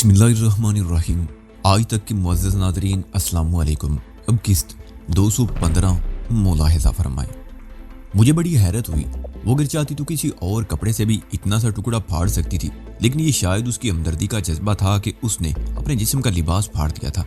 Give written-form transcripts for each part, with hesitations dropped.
बिस्मिल्लाहिर्रहमानिर्रहीम। आज तक के मुअज़्ज़ज़ नाज़रीन अस्सलाम वालेकुम। अब किस्त 215 मुलाहिज़ा फरमाएं। मुझे बड़ी हैरत हुई। वो अगर चाहती तो किसी और कपड़े से भी इतना सा टुकड़ा फाड़ सकती थी, लेकिन ये शायद उसकी हमदर्दी का जज्बा था कि उसने अपने जिस्म का लिबास फाड़ दिया था।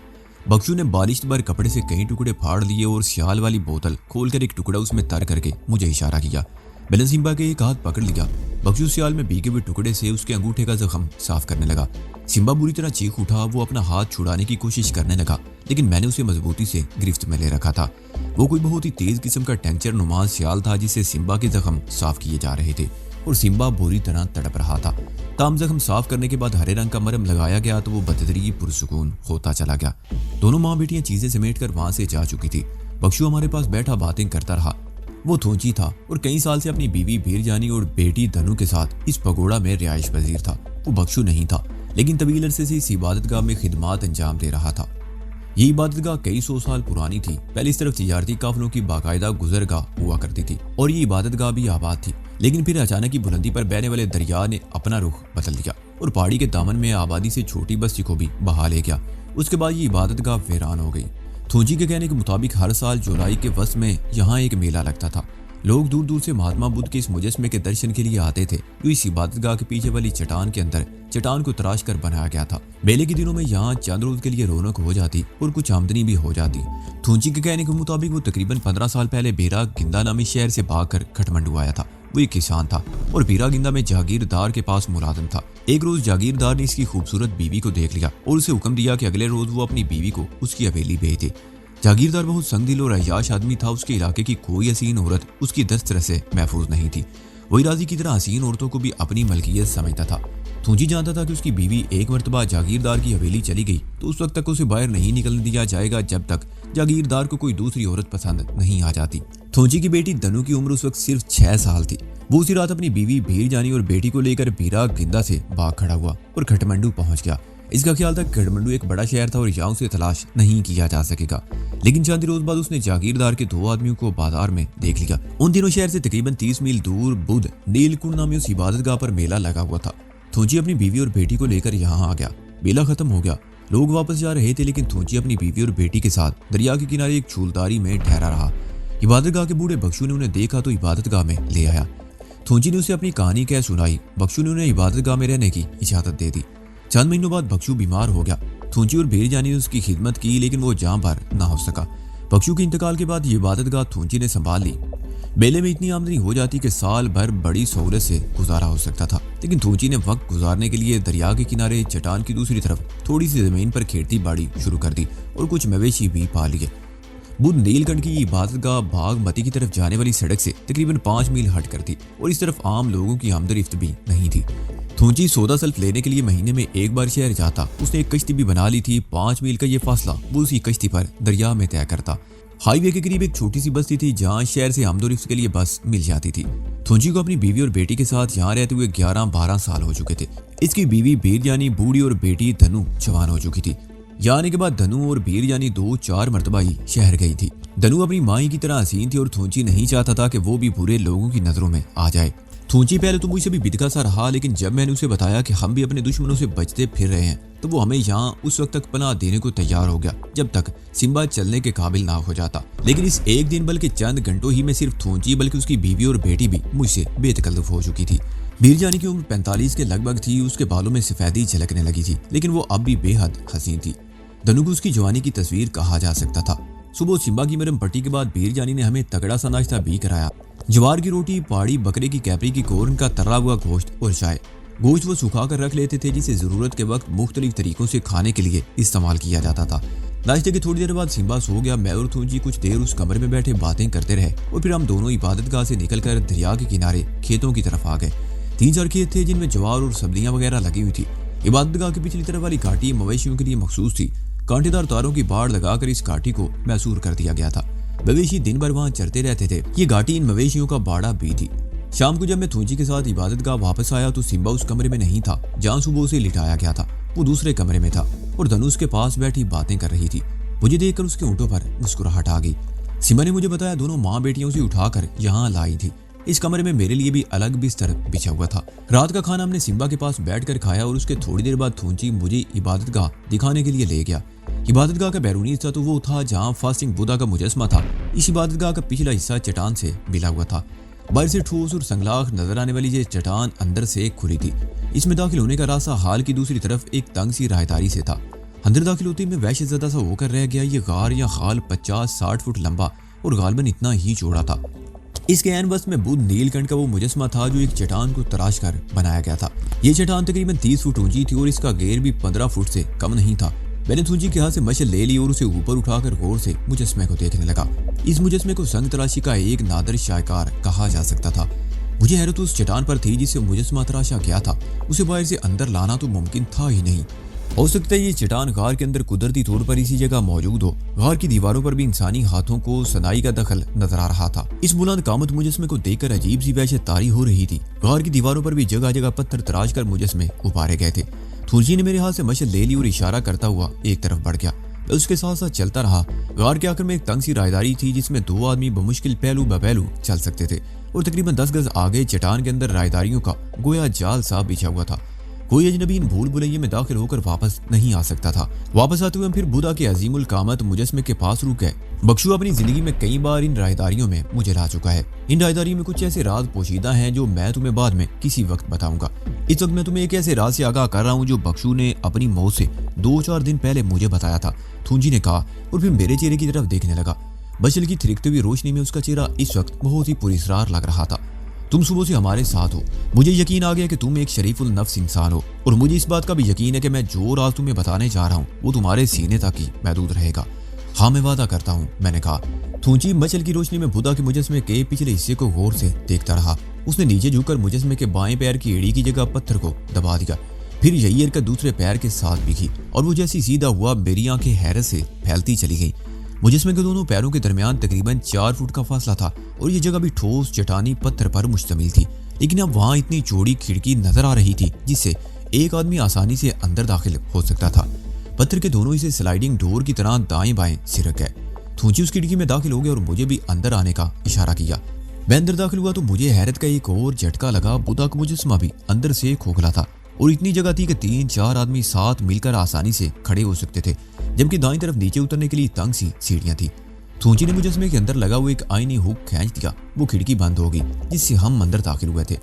बख्शू ने बालिश बार कपड़े से कई टुकड़े फाड़ लिए और सियाल वाली बोतल खोलकर एक टुकड़ा उसमें तर करके मुझे इशारा किया। मैंने सिम्बा के एक हाथ पकड़ लिया। बख्शू सियाल में भीगे हुए टुकड़े से उसके अंगूठे का जख्म साफ करने लगा। सिम्बा बुरी तरह चीख उठा। वो अपना हाथ छुड़ाने की कोशिश करने लगा, लेकिन मैंने उसे मजबूती से गिरफ्त में ले रखा था। वो कोई बहुत ही तेज किस्म का टेंचर नुमा सियाल था जिससे सिम्बा के जख्म साफ किए जा रहे थे और सिम्बा बुरी तरह तड़प रहा था। ताम जख्म साफ करने के बाद हरे रंग का मरहम लगाया गया तो वो बदतरीन पुरसुकून होता चला गया। दोनों माँ बेटियां चीजें समेट कर वहां से जा चुकी थी। बख्शू हमारे पास बैठा बातें करता रहा। वो थोंची था और कई साल से अपनी बीवी भीर जानी और बेटी धनु के साथ इस पगोड़ा में रिहाइश पजीर था। वो बख्शू नहीं था, लेकिन तवील अरसे से इस इबादतगाह में खिदमात अंजाम दे रहा था। ये इबादतगाह कई सौ साल पुरानी थी। पहले इस तरफ तिजारती काफिलों की बाकायदा गुजरगाह हुआ करती थी और ये इबादतगाह भी आबाद थी, लेकिन फिर अचानक ही बुलंदी पर बहने वाले दरिया ने अपना रुख बदल दिया और पहाड़ी के दामन में आबादी से छोटी बस्ती को भी बहा ले गया। उसके बाद ये इबादतगाह वीरान हो गई। थोंची के कहने के मुताबिक हर साल जुलाई के वस्त में यहाँ एक मेला लगता था। लोग दूर दूर से महात्मा बुद्ध के इस मुजस्मे के दर्शन के लिए आते थे जो इस इबादतगाह के पीछे वाली चट्टान के अंदर चट्टान को तराश कर बनाया गया था। मेले के दिनों में यहाँ चंद रोज के लिए रौनक हो जाती और कुछ आमदनी भी हो जाती। थोंची के कहने के मुताबिक वो तकरीबन 15 साल पहले बेरा गिंदा नामी शहर से भागकर खटमंडू आया था। वो एक किसान था और बेरा गिंदा में जागीरदार के पास मुलाजिम था। एक रोज जागीरदार ने इसकी खूबसूरत बीवी को देख लिया और उसे हुक्म दिया कि अगले रोज वो अपनी बीवी को उसकी हवेली भेज दे। जागीरदार बहुत संगदिल और अय्याश आदमी था। उसके इलाके की कोई हसीन औरत उसकी दस्तरस से महफूज नहीं थी। वही राजी की तरह हसीन औरतों को भी अपनी मलकियत समझता था। थोंची जानता था कि उसकी बीवी एक मरतबा जागीरदार की हवेली चली गई तो उस वक्त तक उसे बाहर नहीं निकलने दिया जाएगा जब तक जागीरदार को कोई दूसरी औरत पसंद नहीं आ जाती। थोंची की बेटी धनु की उम्र उस वक्त सिर्फ 6 साल थी। वो उसी रात अपनी बीवी भीर जानी और बेटी को लेकर बीरा गिंदा से भाग खड़ा हुआ और खटमंडू पहुंच गया। इसका ख्याल था खटमंडू एक बड़ा शहर था और यहाँ उसे तलाश नहीं किया जा सकेगा, लेकिन चंद रोज बाद उसने जागीरदार के 2 आदमियों को बाजार में देख लिया। उन दिनों शहर से तकरीबन 30 मील दूर बुद्ध नीलकुंड नामी उस इबादतगाह पर मेला लगा हुआ था। थोंची अपनी बीवी और बेटी को लेकर यहाँ आ गया। मेला खत्म हो गया, लोग वापस जा रहे थे, लेकिन थोंची अपनी बीवी और बेटी के साथ दरिया के किनारे एक छूलदारी में ठहरा रहा। इबादतगाह के बूढ़े बख्शू ने उन्हें देखा तो इबादतगाह में ले आया। थोंची ने उसे अपनी कहानी कह सुनाई। बख्शू ने उन्हें इबादतगाह में रहने की इजाजत दे दी। चंद महीनों बाद बख्शू बीमार हो गया। थोंची और भीर जानी ने उसकी खिदमत की, लेकिन वो जहां पर ना हो सका। बख्शू के इंतकाल के बाद ये इबादतगाह थोंची ने संभाल ली। मेले में इतनी आमदनी हो जाती कि साल भर बड़ी सहूलत से गुजारा हो सकता था, लेकिन थोंची ने वक्त गुजारने के लिए दरिया के किनारे चट्टान की दूसरी तरफ थोड़ी सी जमीन पर खेती बाड़ी शुरू कर दी और कुछ मवेशी भी पा लिए। बुद्ध नीलकंठ की इबादतगाह बागमती की तरफ जाने वाली सड़क से तकरीबन 5 मील हट कर थी और इस तरफ आम लोगों की आमदोरफ्त भी नहीं थी। थोंची सौदा सल्फ लेने के लिए महीने में एक बार शहर जाता। उसने एक कश्ती भी बना ली थी। 5 मील का ये फासला वो उसी कश्ती पर दरिया में तय करता। हाईवे के करीब एक छोटी सी बस्ती थी जहाँ शहर से आमदोरफ्त के लिए बस मिल जाती थी। थोंची को अपनी बीवी और बेटी के साथ यहाँ रहते हुए 11-12 साल हो चुके थे। इसकी बीवी भीर जानी बूढ़ी और बेटी धनु जवान हो चुकी थी। यहाँ आने के बाद धनु और भीर जानी 2-4 मरतबा ही शहर गई थी। धनु अपनी माँ की तरह हसीन थी और थोंची नहीं चाहता था कि वो भी बुरे लोगों की नजरों में आ जाए। थोंची पहले तो मुझसे भी बिदका सा रहा, लेकिन जब मैंने उसे बताया कि हम भी अपने दुश्मनों से बचते फिर रहे हैं तो वो हमें यहाँ उस वक्त तक पनाह देने को तैयार हो गया जब तक सिम्बा चलने के काबिल ना हो जाता। लेकिन इस एक दिन बल्कि चंद घंटों ही में सिर्फ थोंची बल्कि उसकी बीवी और बेटी भी मुझसे बेतकल्लुफ हो चुकी थी। भीर जानी की उम्र 45 के लगभग थी। उसके बालों में सफेदी झलकने लगी थी, लेकिन वो अब भी बेहद हसीन थी। धनु को उसकी जवानी की तस्वीर कहा जा सकता था। सुबह सिम्बा की मरहम पट्टी के बाद भीर जानी ने हमें तगड़ा सा नाश्ता भी कराया। ज्वार की रोटी, पहाड़ी बकरे की कैपरी की कोरन का तरा हुआ गोश्त और चाय। गोश्त वो सुखा कर रख लेते थे जिसे जरूरत के वक्त मुख्तलिफ तरीकों से खाने के लिए इस्तेमाल किया जाता था। नाश्ते की थोड़ी देर बाद सिम्बा सो गया। मैं और थोंची कुछ देर उस कमरे में बैठे बातें करते रहे और फिर हम दोनों इबादतगाह से निकलकर दरिया के किनारे खेतों की तरफ आ गए। 3-4 खेत थे जिनमें ज्वार और सब्जियां वगैरह लगी हुई थी। इबादतगाह की पिछली तरफ वाली घाटी मवेशियों के लिए मखसूस थी। कांटेदार तारों की बाड़ लगाकर इस घाटी को मैसूर कर दिया गया था। मवेशी दिन भर वहां चरते रहते थे। ये घाटी इन मवेशियों का बाड़ा भी थी। शाम को जब मैं थोंची के साथ इबादतगाह वापस आया तो सिम्बा उस कमरे में नहीं था जहां सुबह उसे लिटाया गया था। वो दूसरे कमरे में था और धनुष के पास बैठी बातें कर रही थी। मुझे देखकर उसके होंठों पर मुस्कुराहट आ गई। सिम्बा ने मुझे बताया दोनों माँ बेटियों से उठाकर यहाँ लाई थी। इस कमरे में मेरे लिए भी अलग बिस्तर बिछा हुआ था। रात का खाना हमने सिम्बा के पास बैठकर खाया और उसके थोड़ी देर बाद थूंची मुझे इबादतगाह दिखाने के लिए ले गया। इबादतगाह का बैरूनी हिस्सा तो वो था जहाँ फास्टिंग बुद्धा का मुजस्मा था। इस इबादतगाह का पिछला हिस्सा चट्टान से मिला हुआ था। बाहर से ठोस और संगलाख नजर आने वाली ये चट्टान अंदर से खुली थी। इसमें दाखिल होने का रास्ता हाल की दूसरी तरफ एक तंग सी राहदारी से था। अंदर दाखिल होते ही मैं वहशत ज़दा सा होकर रह गया। ये गार या खाल 50-60 फुट लंबा और गालबन इतना ही चौड़ा था। इसके ऐन वस्त में बुद्ध नीलकंठ का वो मुजस्मा था जो एक चट्टान को तराश कर बनाया गया था। ये चट्टान तकरीबन 30 फुट ऊंची थी और इसका घेर भी 15 फुट से कम नहीं था। मैंने थूंची के हाथ से मशल ले ली और उसे ऊपर उठाकर गौर से मुजस्मे को देखने लगा। इस मुजस्मे को संग तराशी का एक नादर शायकार कहा जा सकता था। मुझे हैरत उस चट्टान पर थी जिससे मुजस्मा तराशा गया था। उसे बाहर से अंदर लाना तो मुमकिन था ही नहीं। हो सकता है ये चट्टान गार के अंदर कुदरती तौर पर इसी जगह मौजूद हो। गार की दीवारों पर भी इंसानी हाथों को सनाई का दखल नजर आ रहा था। इस बुलंद कामत मुजस्मे को देखकर अजीब सी वहशत तारी हो रही थी। गार की दीवारों पर भी जगह जगह पत्थर तराश कर मुजस्मे उभारे गए थे। थूंची ने मेरे हाथ से मशल ले ली और इशारा करता हुआ एक तरफ बढ़ गया। मैं उसके साथ साथ चलता रहा। गार के आखिर में एक तंग सी राहदारी थी जिसमें 2 आदमी बमुश्किल पहलू बपहलू चल सकते थे और तकरीबन 10 गज आगे चट्टान के अंदर राहदारियों का गोया जाल सा बिछा हुआ था। कोई अजनबी इन भूल भुलैये में दाखिल होकर वापस नहीं आ सकता था। वापस आते हुए हम फिर बुद्धा के अजीमुल कामत मुजस्मे के पास रुक गए। बख्शू अपनी जिंदगी में कई बार इन राहदारियों में मुझे ला चुका है। इन राहदारियों में कुछ ऐसे राज पोशीदा हैं जो मैं तुम्हें बाद में किसी वक्त बताऊंगा। इस वक्त मैं तुम्हें एक ऐसे राज से आगाह कर रहा हूँ जो बख्शू ने अपनी मौत से 2-4 दिन पहले मुझे बताया था, थूंजी ने कहा और फिर मेरे चेहरे की तरफ देखने लगा। बशल की थिरकती हुई रोशनी में उसका चेहरा इस वक्त बहुत ही पुरस्कार लग रहा था। तुम सुबह से हमारे साथ हो। मुझे यकीन आ गया कि तुम एक शरीफुल नफ्स इंसान हो और मुझे इस बात का भी यकीन है कि मैं जो राज तुम्हें बताने जा रहा हूँ वो तुम्हारे सीने तक ही महदूद रहेगा। हाँ, मैं वादा करता हूँ, मैंने कहा। थूंची मचल की रोशनी में बुद्धा के मुजस्मे के पिछले हिस्से को गौर से देखता रहा। उसने नीचे झुककर मुजस्मे के बाएं पैर की एड़ी की जगह पत्थर को दबा दिया। फिर यही हरकत दूसरे पैर के साथ भी की और वो जैसी सीधा हुआ मेरी आंखें हैरत से फैलती चली गई। मुजस्मे के दोनों पैरों के दरमियान तकरीबन 4 फुट का फासला था और ये जगह भी ठोस चट्टानी पत्थर पर मुश्तमिल थी। लेकिन अब वहाँ इतनी चौड़ी खिड़की नजर आ रही थी जिससे एक आदमी आसानी से अंदर दाखिल हो सकता था। पत्थर के दोनों हिस्से स्लाइडिंग डोर की तरह दाएं बाएं सिरक गए। थूंची उस खिड़की में दाखिल हो गया और मुझे भी अंदर आने का इशारा किया। मैं अंदर दाखिल हुआ तो मुझे हैरत का एक और झटका लगा। बुद्धा का मुजस्मा भी अंदर से खोखला था और इतनी जगह थी कि 3-4 आदमी साथ मिलकर आसानी से खड़े हो सकते थे, जबकि दाईं तरफ नीचे उतरने के लिए तंग सी सीढ़ियां थी। थूंची ने मुजस्मे के अंदर लगा हुआ एक आईनी हुक खींच दिया। वो खिड़की बंद हो गई जिससे हम अंदर दाखिल हुए थे।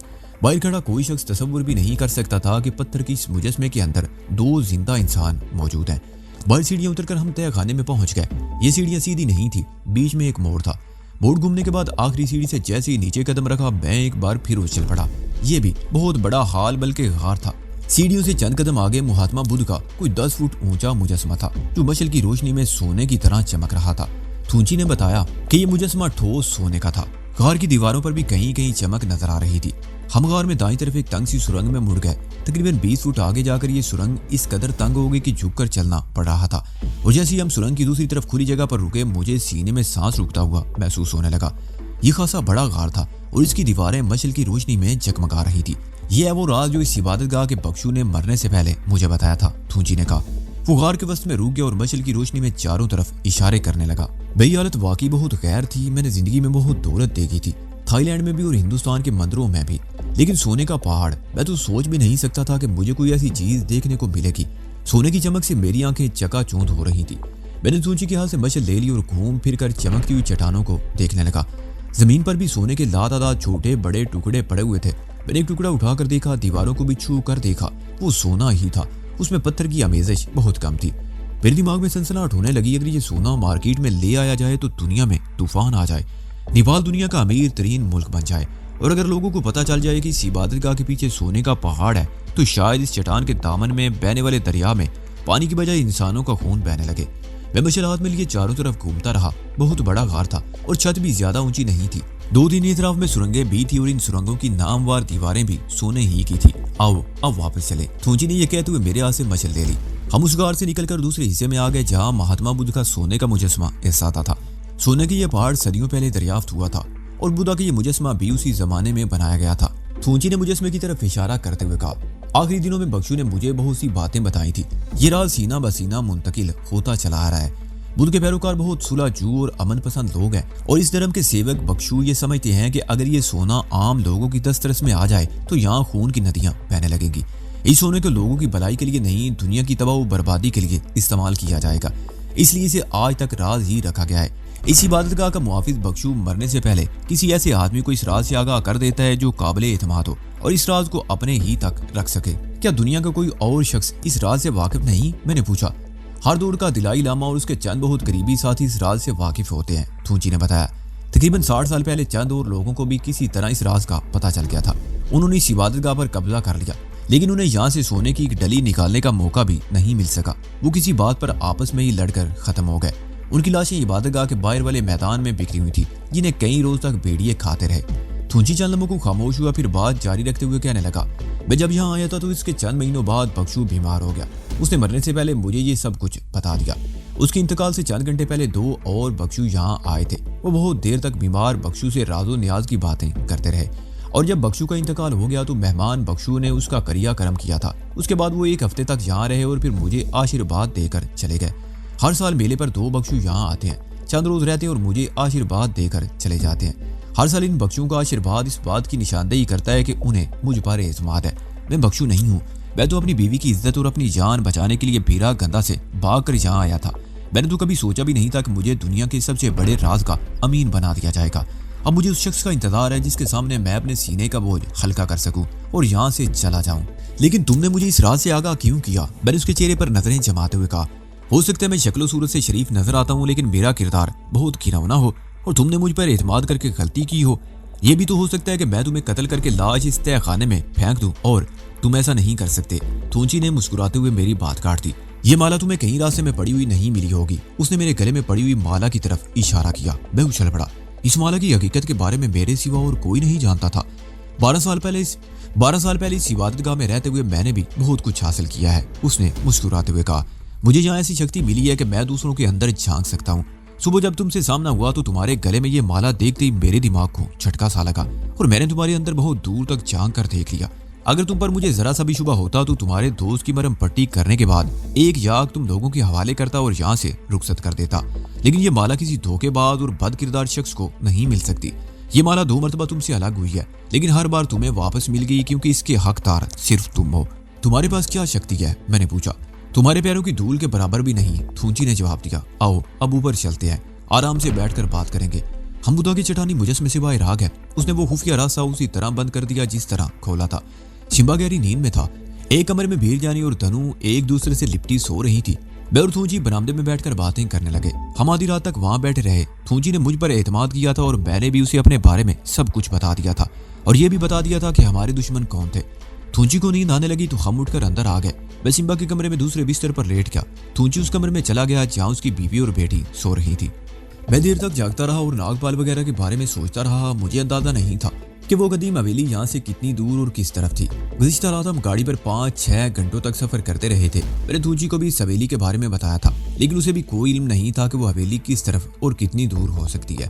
बाहर खड़ा कोई शख्स तसव्वुर भी नहीं कर सकता था कि पत्थर की इस मुजस्मे के अंदर 2 जिंदा इंसान मौजूद हैं। बाहर सीढ़ियां उतरकर हम तय खाने में पहुंच गए। ये सीढ़ियां सीधी नहीं थी, बीच में एक मोड़ था। मोड़ घूमने के बाद आखिरी सीढ़ी से जैसे ही नीचे कदम रखा मैं एक बार फिर उछल पड़ा। ये भी बहुत बड़ा हाल बल्कि गार था। सीढ़ियों से चंद कदम आगे महात्मा बुद्ध का कोई 10 फुट ऊंचा मुजस्मा था जो मशल की रोशनी में सोने की तरह चमक रहा था। थूंची ने बताया कि यह मुजस्मा ठोस सोने का था। गार की दीवारों पर भी कहीं कहीं चमक नजर आ रही थी। हम गार में दाईं तरफ एक तंग सी सुरंग में मुड़ गए। तकरीबन 20 फुट आगे जाकर ये सुरंग इस कदर तंग हो गई कि झुककर चलना पड़ रहा था और जैसे ही हम सुरंग की दूसरी तरफ खुली जगह पर रुके मुझे सीने में सांस रुकता हुआ महसूस होने लगा। ये खासा बड़ा गार था और इसकी दीवारें मशल की रोशनी में जगमगा रही थी। ये है वो राज जो इस इबादतगाह के बख्शू ने मरने से पहले मुझे बताया था, थूंची ने कहा। वो गार के वस्त में रुक गया और मशल की रोशनी में चारों तरफ इशारे करने लगा। मेरी हालत वाकई बहुत गैर थी। मैंने जिंदगी में बहुत दौलत देखी थी, थाईलैंड में भी और हिंदुस्तान के मंदिरों में भी, लेकिन सोने का पहाड़ मैं तो सोच भी नहीं सकता था कि मुझे कोई ऐसी चीज देखने को मिलेगी। सोने की चमक से मेरी आंखें चकाचौंध हो रही थी। मैंने थूंची के हाथ से मशल ले ली और घूम फिर कर चमकती हुई चट्टानों को देखने लगा। जमीन पर भी सोने के लातादाद छोटे बड़े टुकड़े पड़े हुए थे। मैंने एक टुकड़ा उठाकर देखा, दीवारों को भी छू कर देखा, वो सोना ही था। उसमें पत्थर की आमेजिश बहुत कम थी। मेरे दिमाग में सनसनाहट होने लगी, अगर ये सोना मार्केट में ले आया जाए तो दुनिया में तूफान आ जाए, नेपाल दुनिया का अमीर तरीन मुल्क बन जाए। और अगर लोगों को पता चल जाए कि इस इबादतगाह के पीछे सोने का पहाड़ है तो शायद इस चट्टान के दामन में बहने वाले दरिया में पानी की बजाय इंसानों का खून बहने लगे। मैं मशल हाथ में लिए चारों तरफ घूमता रहा। बहुत बड़ा गार था और छत भी ज्यादा ऊंची नहीं थी। 2-3 इतराफ में सुरंगें भी थी और इन सुरंगों की नामवार दीवारें भी सोने ही की थी। आओ अब वापस चले, थूंची ने यह कहते हुए मेरे हाथ से मशल ले ली। हम उस गार से निकलकर दूसरे हिस्से में आ गए जहाँ महात्मा बुद्ध का सोने का मुजस्मा एहसाता था। सोने के ये पहाड़ सदियों पहले दरियाफ्त हुआ था और बुद्धा का ये मुजस्मा भी उसी जमाने में बनाया गया था। थूंची ने मुजस्मे की तरफ इशारा करते हुए कहा, आखिरी दिनों में बख्शू ने मुझे बहुत सी बातें बताई थी। ये राज सीना बसीना मुंतकिल होता चला आ रहा है। بدھ کے پیروکار بہت صلح جو اور امن پسند لوگ ہیں، اور اس دھرم کے سیوک بخشو یہ سمجھتے ہیں کہ اگر یہ سونا عام لوگوں کی دسترس میں آ جائے تو یہاں خون کی ندیاں بہنے لگیں گی۔ اس سونے کو لوگوں کی بھلائی کے لیے نہیں، دنیا کی تباہ و بربادی کے لیے استعمال کیا جائے گا، اس لیے اسے آج تک راز ہی رکھا گیا ہے۔ اس عبادت گاہ کا محافظ بخشو مرنے سے پہلے کسی ایسے آدمی کو اس راز سے آگاہ کر دیتا ہے جو قابل اعتماد ہو اور اس راز کو اپنے ہی تک رکھ سکے۔ کیا دنیا کا کوئی اور شخص اس راز سے واقف نہیں؟ میں نے پوچھا۔ ہر دور کا دلائی لاما اور اس کے چند بہت قریبی ساتھی اس راز سے واقف ہوتے ہیں، تھونچی نے بتایا۔ تقریباً 60 سال پہلے چند اور لوگوں کو بھی کسی طرح اس راز کا پتہ چل گیا تھا۔ انہوں نے اس عبادت گاہ پر قبضہ کر لیا، لیکن انہیں یہاں سے سونے کی ایک ڈلی نکالنے کا موقع بھی نہیں مل سکا۔ وہ کسی بات پر آپس میں ہی لڑ کر ختم ہو گئے۔ ان کی لاشیں عبادت گاہ کے باہر والے میدان میں بکھری ہوئی تھی، جنہیں کئی روز تک بھیڑیے کھاتے رہے۔ تھونچی چند لمحوں کو خاموش ہوا، پھر بات جاری رکھتے ہوئے کہنے لگا، میں جب یہاں آیا تھا تو اس کے چند مہینوں بعد بخشو بیمار ہو گیا۔ اس نے مرنے سے پہلے مجھے یہ سب کچھ بتا دیا۔ اس کے انتقال سے چند گھنٹے پہلے 2 اور بخشو یہاں آئے تھے۔ وہ بہت دیر تک بیمار بخشو سے راز و نیاز کی باتیں کرتے رہے، اور جب بخشو کا انتقال ہو گیا تو مہمان بخشو نے اس کا کریا کرم کیا تھا۔ اس کے بعد وہ 1 ہفتے تک یہاں رہے اور پھر مجھے آشیرواد دے کر چلے گئے۔ ہر سال میلے پر 2 بخشو یہاں آتے ہیں، چند روز رہتے ہیں اور مجھے آشیرواد دے کر چلے جاتے ہیں۔ ہر سال ان بخشوں کا آشیرواد اس بات کی نشاندہی کرتا ہے کہ انہیں مجھ پر اعتماد ہے۔ میں بخشو نہیں ہوں، میں تو اپنی بیوی کی عزت اور اپنی جان بچانے کے لیے بھیرا گندا سے بھاگ کر یہاں آیا تھا۔ میں نے تو کبھی سوچا بھی نہیں تھا کہ مجھے دنیا کے سب سے بڑے راز کا امین بنا دیا جائے گا۔ اب مجھے اس شخص کا انتظار ہے جس کے سامنے میں اپنے سینے کا بوجھ ہلکا کر سکوں اور یہاں سے چلا جاؤں۔ لیکن تم نے مجھے اس راز سے آگاہ کیوں کیا؟ میں نے اس کے چہرے پر نظریں جماتے ہوئے کہا، ہو سکتا ہے میں شکل و صورت سے شریف نظر آتا ہوں، لیکن میرا کردار بہت گھناؤنا ہو اور تم نے مجھ پر اعتماد کر کے غلطی کی ہو۔ یہ بھی تو ہو سکتا ہے کہ میں تمہیں قتل کر کے لاش اس تہہ خانے میں پھینک دوں، اور تم ایسا نہیں کر سکتے۔ تھونچی نے مسکراتے ہوئے میری بات کاٹ دی۔ یہ مالا تمہیں کہیں راستے میں پڑی ہوئی نہیں ملی ہوگی۔ اس نے میرے گلے میں پڑی ہوئی مالا کی طرف اشارہ کیا۔ میں اچھل پڑا۔ اس مالا کی حقیقت کے بارے میں میرے سوا اور کوئی نہیں جانتا تھا۔ 12 سال پہلے اس عبادت گاہ میں رہتے ہوئے میں نے بھی بہت کچھ حاصل کیا ہے، اس نے مسکراتے ہوئے کہا۔ مجھے یہاں ایسی شکتی ملی ہے کہ میں دوسروں کے اندر جھانک سکتا ہوں۔ صبح جب تم سے سامنا ہوا تو تمہارے گلے میں یہ مالا دیکھتے ہی میرے دماغ کو جھٹکا سا لگا اور میں نے تمہارے اندر بہت دور تک جھانک کر دیکھ لیا۔ اگر تم پر مجھے ذرا سا بھی شبہ ہوتا تو تمہارے دوست کی مرہم پٹی کرنے کے بعد ایک یاغ تم لوگوں کے حوالے کرتا اور یہاں سے رخصت کر دیتا۔ لیکن یہ مالا کسی دھوکے باز اور بد کردار شخص کو نہیں مل سکتی۔ یہ مالا 2 مرتبہ تم سے الگ ہوئی ہے، لیکن ہر بار تمہیں واپس مل گئی کیونکہ اس کے حقدار صرف تم ہو۔ تمہارے پاس کیا شکتی ہے؟ میں نے پوچھا۔ تمہارے پیروں کی دھول کے برابر بھی نہیں، تھونچی نے جواب دیا۔ آؤ اب اوپر چلتے ہیں، آرام سے بیٹھ کر بات کریں گے۔ ہم بدھا کی چٹانی مجسمے سے باہر آ گئے۔ اس نے وہ خفیہ راستہ اسی طرح بند کر دیا جس طرح کھولا تھا۔ شمبا گہری نیند میں تھا۔ ایک کمرے میں بھیر جانی اور دھنو ایک دوسرے سے لپٹی سو رہی تھی۔ میں اور تھونچی برآمدے میں بیٹھ کر باتیں کرنے لگے۔ ہم آدھی رات تک وہاں بیٹھے رہے۔ تھونچی نے مجھ پر اعتماد کیا تھا اور میں نے بھی اسے اپنے بارے میں سب کچھ بتا دیا تھا، اور یہ بھی بتا دیا تھا کہ ہمارے دشمن کون تھے۔ تھونچی کو نیند آنے لگی تو ہم اٹھ کر اندر آ گئے۔ میں سمبا کے کمرے میں دوسرے بستر پر لیٹ گیا۔ تھونچی اس کمرے میں چلا گیا جہاں اس کی بیوی اور بیٹی سو رہی تھی۔ میں دیر تک جاگتا رہا اور ناگپال وغیرہ کے بارے میں سوچتا رہا۔ مجھے اندازہ نہیں تھا کہ وہ قدیم حویلی یہاں سے کتنی دور اور کس طرف تھی۔ گزشتہ رات ہم گاڑی پر 5-6 گھنٹوں تک سفر کرتے رہے تھے۔ میں نے تھونچی کو بھی اس حویلی کے بارے میں بتایا تھا، لیکن اسے بھی کوئی علم نہیں تھا کہ وہ حویلی کس طرف اور کتنی دور ہو سکتی ہے۔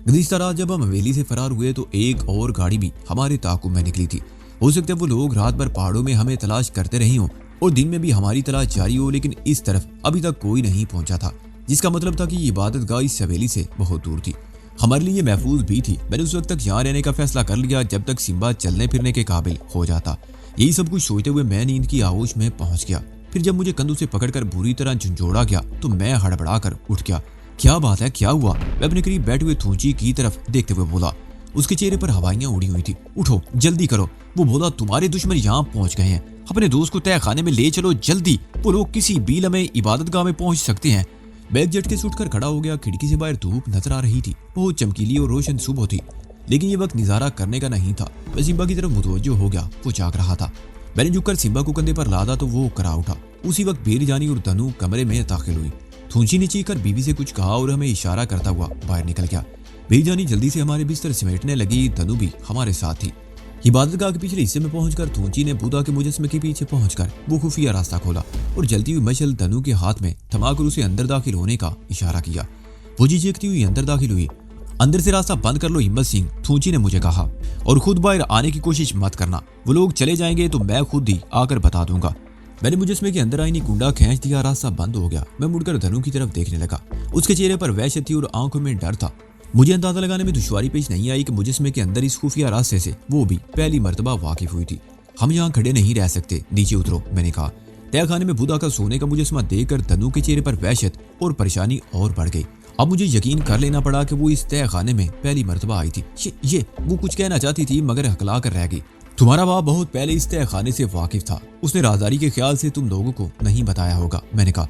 گزشتہ رات جب ہم حویلی سے فرار ہوئے تو ایک اور گاڑی بھی ہمارے تعاقب میں نکلی تھی۔ ہو سکتا ہے وہ لوگ رات بھر پہاڑوں میں ہمیں تلاش کرتے رہے ہوں اور دن میں بھی ہماری تلاش جاری ہو، لیکن اس طرف ابھی تک کوئی نہیں پہنچا تھا، جس کا مطلب تھا کہ یہ عبادت گاہ اس حویلی سے بہت دور تھی۔ ہمارے لیے محفوظ بھی تھی۔ میں نے اس وقت تک یہاں رہنے کا فیصلہ کر لیا جب تک سمبا چلنے پھرنے کے قابل ہو جاتا۔ یہی سب کچھ سوچتے ہوئے میں نیند کی آغوش میں پہنچ گیا۔ پھر جب مجھے کندھوں سے پکڑ کر بری طرح جھنجھوڑا گیا تو میں ہڑبڑا کر اٹھ گیا۔ کیا بات ہے، کیا ہوا؟ میں اپنے قریب بیٹھے ہوئے تھونچی کی طرف دیکھتے ہوئے بولا۔ اس کے چہرے پر ہوائیاں اڑی ہوئی تھی۔ اٹھو، جلدی کرو۔ وہ بولا، تمہارے دشمن یہاں پہنچ گئے ہیں، اپنے دوست کو تہہ خانے میں لے چلو جلدی، وہ لوگ کسی بھی لمحے عبادت گاہ میں پہنچ سکتے ہیں۔ میں ایک جھٹکے سے اٹھ کر کھڑا ہو گیا۔ کھڑکی سے باہر دھوپ نظر آ رہی تھی، بہت چمکیلی اور روشن صبح تھی، لیکن یہ وقت نظارہ کرنے کا نہیں تھا۔ میں سمبا کی طرف متوجہ ہو گیا، وہ جاگ رہا تھا۔ میں نے جھک کر سمبا کو کندھے پر لادا تو وہ کرا اٹھا۔ اسی وقت بھیر جانی اور دھنو کمرے میں داخل ہوئی۔ تھونچی نے چیخ کر بیوی سے کچھ کہا اور ہمیں اشارہ کرتا ہوا باہر نکل گیا۔ بھیر جانی جلدی سے ہمارے بستر سمیٹنے لگی، دھنو بھی ہمارے ساتھ تھی۔ عبادت گاہ کے پچھلے حصے میں پہنچ کر تھونچی نے بدھا کے مجسمے کے پیچھے پہنچ کر وہ خفیہ راستہ کھولا اور جلتی ہوئی مشعل دھنو کے ہاتھ میں تھما کر اسے اندر داخل ہونے کا اشارہ کیا۔ وہ جی چیختی ہوئی اندر داخل ہوئی۔ اندر سے راستہ بند کر لو ہمت سنگھ، تھونچی نے مجھے کہا، اور خود باہر آنے کی کوشش مت کرنا۔ وہ لوگ چلے جائیں گے تو میں خود ہی آ کر بتا دوں گا۔ میں نے مجسمے کے اندر آئینی کنڈا کھینچ دیا، راستہ بند ہو گیا۔ میں مڑ کر دھنو کی طرف دیکھنے لگا۔ اس کے چہرے پر وحشت تھی اور آنکھوں میں ڈر تھا۔ مجھے اندازہ لگانے میں دشواری پیش نہیں آئی کہ مجسمے کے اندر اس خفیہ راستے سے وہ بھی پہلی مرتبہ واقف ہوئی تھی۔ ہم یہاں کھڑے نہیں رہ سکتے، نیچے اترو، میں نے کہا۔ تہہ خانے میں بدھا کا سونے کا مجسمہ دیکھ کر دھنو کے چہرے پر وحشت اور پریشانی اور بڑھ گئی۔ اب مجھے یقین کر لینا پڑا کہ وہ اس تہہ خانے میں پہلی مرتبہ آئی تھی۔ یہ وہ کچھ کہنا چاہتی تھی مگر ہکلا کر رہ گئی۔ تمہارا باپ بہت پہلے اس تہہ خانے سے واقف تھا، اس نے رازداری کے خیال سے تم لوگوں کو نہیں بتایا ہوگا، میں نے کہا۔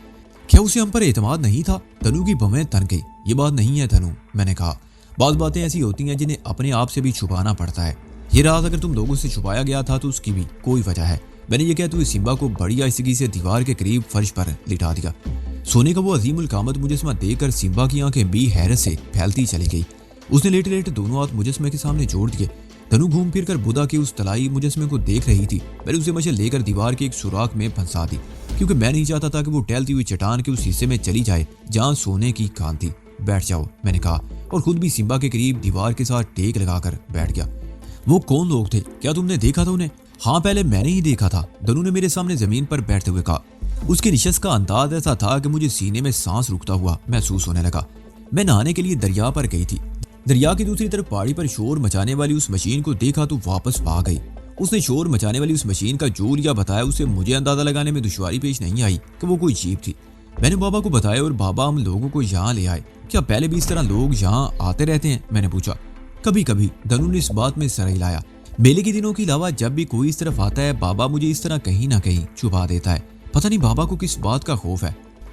کیا اسے ہم پر اعتماد نہیں تھا؟ دھنو کی بھویں تن گئی۔ یہ بات نہیں ہے دھنو، میں نے کہا۔ بعض باتیں ایسی ہوتی ہیں جنہیں اپنے آپ سے بھی چھپانا پڑتا ہے۔ یہ راز اگر تم لوگوں سے چھپایا گیا تھا تو اس کی بھی کوئی وجہ ہے۔ میں نے یہ کہتے ہوئے سمبا کو بڑی آہستگی سے دیوار کے قریب فرش پر لٹا دیا۔ سونے کا وہ عظیم القامت مجسمہ دیکھ کر سمبا کی آنکھیں بھی حیرت سے پھیلتی چلی گئی۔ اس نے لیٹے لیٹے دونوں ہاتھ مجسمے کے سامنے جوڑ دیے۔ دھنو گھوم پھر کر بدھا کے اس طلائی مجسمے کو دیکھ رہی تھی۔ میں نے اسے مشعل لے کر دیوار کے ایک سوراخ میں پھنسا دی، کیونکہ میں نہیں چاہتا تھا کہ وہ ٹہلتی ہوئی چٹان کے اس حصے میں چلی جائے جہاں سونے کی کان تھی۔ بیٹھ جاؤ، میں نے کہا، اور خود بھی سمبا کے قریب دیوار کے ساتھ ٹیک لگا کر بیٹھ گیا۔ وہ کون لوگ تھے؟ کیا تم نے دیکھا تھا انہیں؟ ہاں، پہلے میں نے ہی دیکھا تھا، دھنو نے میرے سامنے زمین پر بیٹھتے ہوئے کہا۔ اس کی نشست کا انداز ایسا تھا کہ مجھے سینے میں سانس رکتا ہوا محسوس ہونے لگا۔ میں نہانے کے لیے دریا پر گئی تھی۔ دریا کی دوسری طرف پہاڑی پر شور مچانے والی اس مشین کو دیکھا تو واپس بھاگ گئی۔ اس نے شور مچانے والی اس مشین کا جو لیا بتایا، اسے مجھے اندازہ لگانے میں دشواری پیش نہیں آئی کہ وہ کوئی جیپ تھی۔ میں نے بابا کو بتایا اور بابا ہم لوگوں کو یہاں لے آئے۔ کیا پہلے بھی اس طرح لوگ یہاں آتے رہتے ہیں؟ میں نے پوچھا۔ کبھی کبھی، دھنو نے اس بات میں سر ہلایا۔ میلے کے دنوں کے علاوہ جب بھی کوئی اس طرف آتا ہے بابا مجھے اس طرح کہیں نہ کہیں چھپا دیتا ہے۔ پتہ نہیں بابا کو کس بات کا خوف ہے۔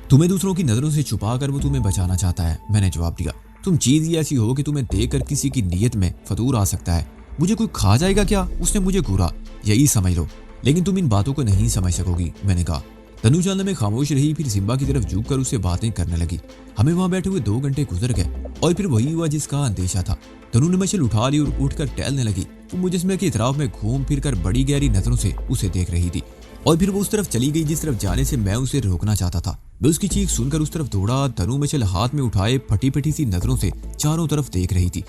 تمہیں دوسروں کی نظروں سے چھپا کر وہ تمہیں بچانا چاہتا ہے، میں نے جواب دیا۔ تم چیز ہی ایسی ہو کہ تمہیں دیکھ کر کسی کی نیت میں فطور آ سکتا ہے۔ مجھے کوئی کھا جائے گا کیا؟ اس نے مجھے گھورا۔ یہی سمجھ لو، لیکن تم ان باتوں کو نہیں سمجھ سکو گی، میں نے کہا۔ دھنو چند میں خاموش رہی، پھر سمبا کی طرف جھک کر اس سے باتیں کرنے لگی۔ ہمیں وہاں بیٹھے ہوئے 2 گھنٹے گزر گئے اور پھر وہی ہوا جس کا اندیشہ تھا۔ دھنو نے مشعل اٹھا لی اور اٹھ کر ٹہلنے لگی۔ وہ مجسمے کے اطراف میں گھوم پھر کر بڑی گہری نظروں سے اسے دیکھ رہی تھی، اور پھر وہ اس طرف چلی گئی جس طرف جانے سے میں اسے روکنا چاہتا تھا۔ میں اس کی چیخ سن کر اس طرف دوڑا۔ دھنو مشعل ہاتھ میں اٹھائے پھٹی پھٹی سی نظروں سے چاروں طرف دیکھ رہی تھی۔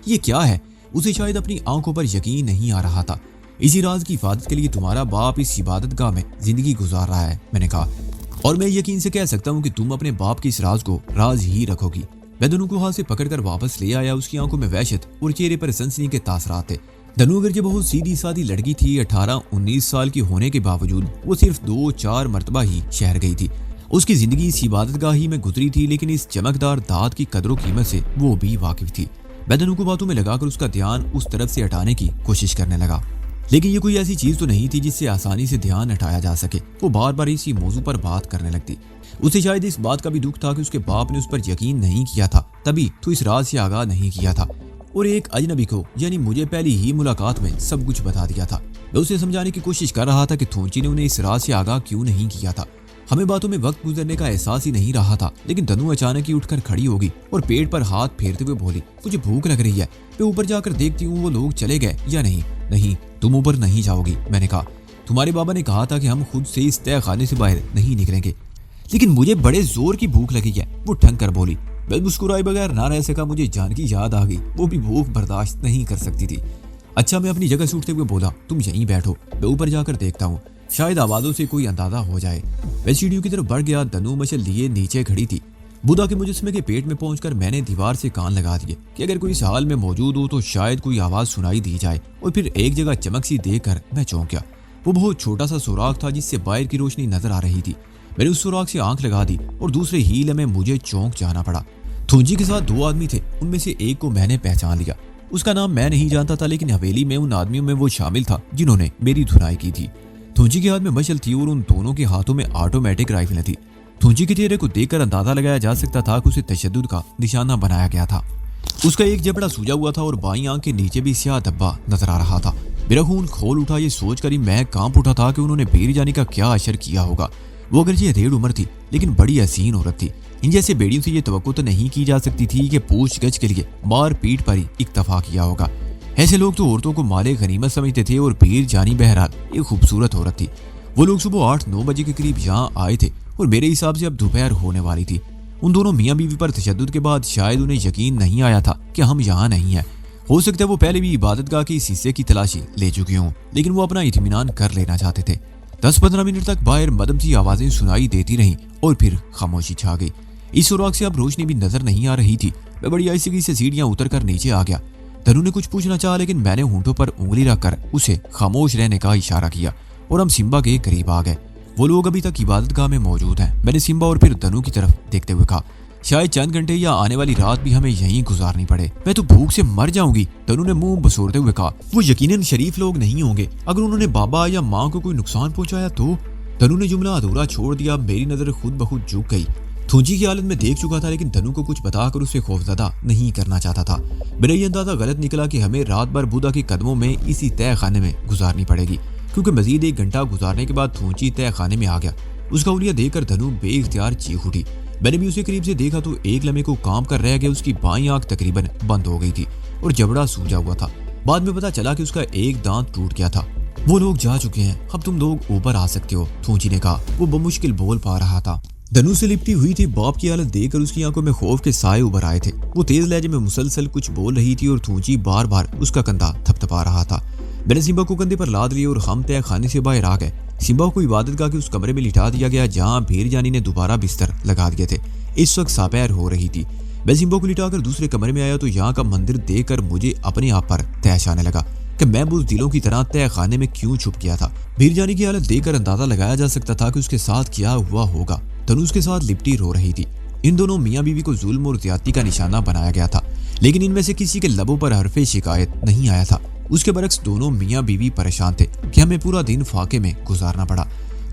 یہ کیا ہے؟ اسے شاید اپنی آنکھوں پر یقین نہیں آ رہا تھا۔ اسی راز کی حفاظت کے لیے تمہارا باپ اس عبادت گاہ میں زندگی گزار رہا ہے، میں نے کہا، اور میں یقین سے کہہ سکتا ہوں کہ تم اپنے باپ کے اس راز کو راز ہی رکھو گی۔ میں دھنو کو ہاتھ سے پکڑ کر واپس لے آیا۔ اس کی آنکھوں میں وحشت اور چہرے پر سنسنی کے تاثرات تھے۔ دھنو اگرچہ بہت سیدھی سادھی لڑکی تھی، 18-19 سال کی ہونے کے باوجود وہ صرف 2-4 مرتبہ ہی شہر گئی تھی۔ اس کی زندگی اس عبادت گاہ ہی میں گزری تھی، لیکن اس چمکدار دھات کی قدر و قیمت سے وہ بھی واقف تھی۔ میں دھنو کو باتوں میں لگا کر اس کا دھیان اس طرف سے ہٹانے کی کوشش کرنے لگا، لیکن یہ کوئی ایسی چیز تو نہیں تھی جس سے آسانی سے دھیان ہٹایا جا سکے۔ وہ بار بار اسی موضوع پر بات کرنے لگتی۔ اسے شاید اس بات کا بھی دکھ تھا کہ اس کے باپ نے اس پر یقین نہیں کیا تھا، تبھی تو اس راز سے آگاہ نہیں کیا تھا، اور ایک اجنبی کو یعنی مجھے پہلی ہی ملاقات میں سب کچھ بتا دیا تھا۔ میں اسے سمجھانے کی کوشش کر رہا تھا کہ تھونچی نے انہیں اس راز سے آگاہ کیوں نہیں کیا تھا۔ ہمیں باتوں میں وقت گزرنے کا احساس ہی نہیں رہا تھا، لیکن دھنو اچانک ہی اٹھ کر کھڑی ہوگی اور پیٹ پر ہاتھ پھیرتے ہوئے بولی، مجھے بھوک لگ رہی ہے، میں اوپر جا کر دیکھتی ہوں وہ لوگ چلے گئے یا نہیں۔ نہیں، تم اوپر نہیں جاؤ گی، میں نے کہا۔ تمہارے بابا نے کہا تھا کہ ہم خود سے اس تہہ خانے سے باہر نہیں نکلیں گے، لیکن مجھے بڑے زور کی بھوک لگی ہے، وہ ٹھنگ کر بولی۔ میں مسکرائے بغیر نہ رہ سکا۔ مجھے جان کی یاد آ گئی، وہ بھی بھوک برداشت نہیں کر سکتی تھی۔ اچھا، میں اپنی جگہ سے اٹھتے ہوئے بولا، تم یہیں بیٹھو، میں اوپر جا کر دیکھتا ہوں، شاید آوازوں سے کوئی اندازہ ہو جائے۔ میں سیڑھیوں کی طرف بڑھ گیا۔ دھنو مشعل لیے نیچے کھڑی تھی۔ بدھا کے مجسمے کے پیٹ میں پہنچ کر میں نے دیوار سے کان لگا دیے کہ اگر کوئی اس حال میں موجود ہو تو شاید کوئی آواز سنائی دی جائے، اور پھر ایک جگہ چمک سی دیکھ کر میں چونک گیا۔ وہ بہت چھوٹا سا سوراخ تھا جس سے باہر کی روشنی نظر آ رہی تھی۔ میں نے اس سوراخ سے آنکھ لگا دی اور دوسرے ہی لمحے مجھے چونک جانا پڑا۔ تھونجی کے ساتھ 2 آدمی تھے، ان میں سے ایک کو میں نے پہچان لیا۔ اس کا نام میں نہیں جانتا تھا، لیکن حویلی میں ان آدمیوں میں وہ شامل تھا جنہوں نے میری دھنائی کی تھی۔ تھونجی کے ہاتھ میں مشعل تھی اور ان دونوں کے ہاتھوں میں آٹومیٹک رائفلیں تھی۔ تھونجی کے چہرے کو دیکھ کر اندازہ لگایا جا سکتا تھا کہ اسے تشدد کا نشانہ بنایا گیا تھا۔ اس کا ایک جبڑا سوجا ہوا تھا اور بائیں آنکھ کے نیچے بھی سیاہ دھبا نظر آ رہا تھا۔ میرا خون کھول اٹھا۔ یہ سوچ کر ہی میں کانپ اٹھا تھا کہ انہوں نے بھیڑ جانے کا کیا اشر کیا ہوگا۔ وہ اگرچہ ریڑھ عمر تھی لیکن بڑی حسین عورت تھی۔ ان جیسے بیڑیوں سے یہ توقع تو نہیں کی جا سکتی تھی کہ پوچھ گچھ کے لیے مار پیٹ پر ہی اکتفا کیا ہوگا۔ ایسے لوگ تو عورتوں کو مال غنیمت سمجھتے تھے، اور بھیڑ جانی بہرحال ایک خوبصورت عورت تھی۔ وہ لوگ صبح 8-9 بجے کے قریب یہاں آئے تھے اور میرے حساب سے اب دوپہر ہونے والی تھی۔ ان دونوں میاں بیوی پر تشدد کے بعد شاید انہیں یقین نہیں آیا تھا کہ ہم یہاں نہیں ہیں۔ ہو سکتا ہے وہ پہلے بھی عبادت گاہ کے اس حصے کی تلاشی لے چکی ہوں، لیکن وہ اپنا اطمینان کر لینا چاہتے تھے۔ 10-15 मिनट तक बाहर मदम सी आवाजें सुनाई देती रहीं और फिर खामोशी छा गई। इस सुराग से अब रोशनी भी नजर नहीं आ रही थी। मैं बड़ी आहिस्ते से सीढ़ियां उतर कर नीचे आ गया। धनु ने कुछ पूछना चाहा, लेकिन मैंने होंठों पर उंगली रखकर उसे खामोश रहने का इशारा किया और हम सिम्बा के करीब आ गए। वो लोग अभी तक इबादतगाह में मौजूद हैं। मैंने सिम्बा और फिर धनु की तरफ देखते हुए कहा, शायद चंद घंटे या आने वाली रात भी हमें यहीं गुजारनी पड़े। मैं तो भूख से मर जाऊंगी। धनु ने मुंह बसोरते हुए कहा, वो यकीनन शरीफ लोग नहीं होंगे। अगर उन्होंने बाबा या माँ को कोई नुकसान पहुंचाया तो। धनु ने जुमला अधूरा छोड़ दिया। मेरी नजर खुद ब खुद झुक गई। थूंची की हालत में देख चुका था, लेकिन धनु को कुछ बताकर उसे खौफजदा नहीं करना चाहता था। मेरा ये अंदाजा गलत निकला कि हमें रात भर बुधा के कदमों में इसी तय खाने में गुजारनी पड़ेगी, क्योंकि मजीद 1 घंटा गुजारने के बाद थूंची तय खाने में आ गया। उसका उंगलियां देखकर धनु बेइख्तियार चीख उठी। मैंने भी उसे करीब से देखा तो एक लम्हे को काम कर रह गया। उसकी बाईं आंख तकरीबन बंद हो गई थी और जबड़ा सूजा हुआ था। बाद में पता चला कि उसका एक दांत टूट गया था। वो लोग जा चुके हैं, अब तुम लोग ऊपर आ सकते हो, थूंची ने कहा। वो बमुश्किल बोल पा रहा था। धनु से लिपटी हुई थी बाप की हालत देखकर उसकी आंखों में खौफ के साए उभर आए थे। वो तेज लहजे में मुसलसल कुछ बोल रही थी और थूंची बार बार उसका कंधा थपथपा रहा था। मैंने सिम्बा को कंधे पर लाद लिया और हम तय खाने से बाहर आ गए। सिम्बा को इबादतगाह के उस कमरे में लिटा दिया गया जहां भीर जानी ने दोबारा बिस्तर लगा दिए थे। इस वक्त सपहर हो रही थी। मैं सिम्बा को लिटाकर दूसरे कमरे में आया तो यहाँ का मंदिर देखकर मुझे अपने आप पर तैश आने लगा कि मैं बुज़दिलों की तरह तय खाने में क्यों छुप गया था। भीर जानी की हालत देखकर अंदाजा लगाया जा सकता था कि उसके साथ क्या हुआ होगा। धनु उसके साथ लिपटी रो रही थी। इन दोनों मियाँ बीवी को जुल्म और ज्यादती का निशाना बनाया गया था, लेकिन इनमें से किसी के लबों पर हरफे शिकायत नहीं आया था। उसके बरक्स दोनों मियाँ बीवी परेशान थे कि हमें पूरा दिन फाके में गुजारना पड़ा।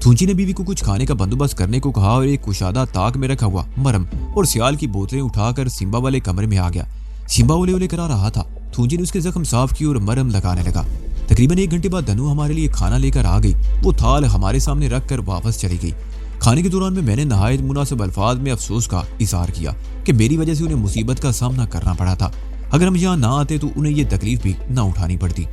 थूंची ने बीवी को कुछ खाने का बंदोबस्त करने को कहा और एक कुशादा ताक में रखा हुआ मरम और सियाल की बोतलें उठाकर सिम्बा वाले कमरे में आ गया। सिम्बा ओले ओले करा रहा था। थूंची ने उसके जख्म साफ किए और मरम लगाने लगा। तकरीबन 1 घंटे बाद धनु हमारे लिए खाना लेकर आ गई। वो थाल हमारे सामने रख कर वापस चली गई। खाने के दौरान में मैंने नहायत मुनासिब अल्फाज में अफसोस का इज़हार किया कि मेरी वजह से उन्हें मुसीबत का सामना करना पड़ा था। अगर हम यहाँ ना आते तो उन्हें ये तकलीफ भी ना उठानी पड़ती।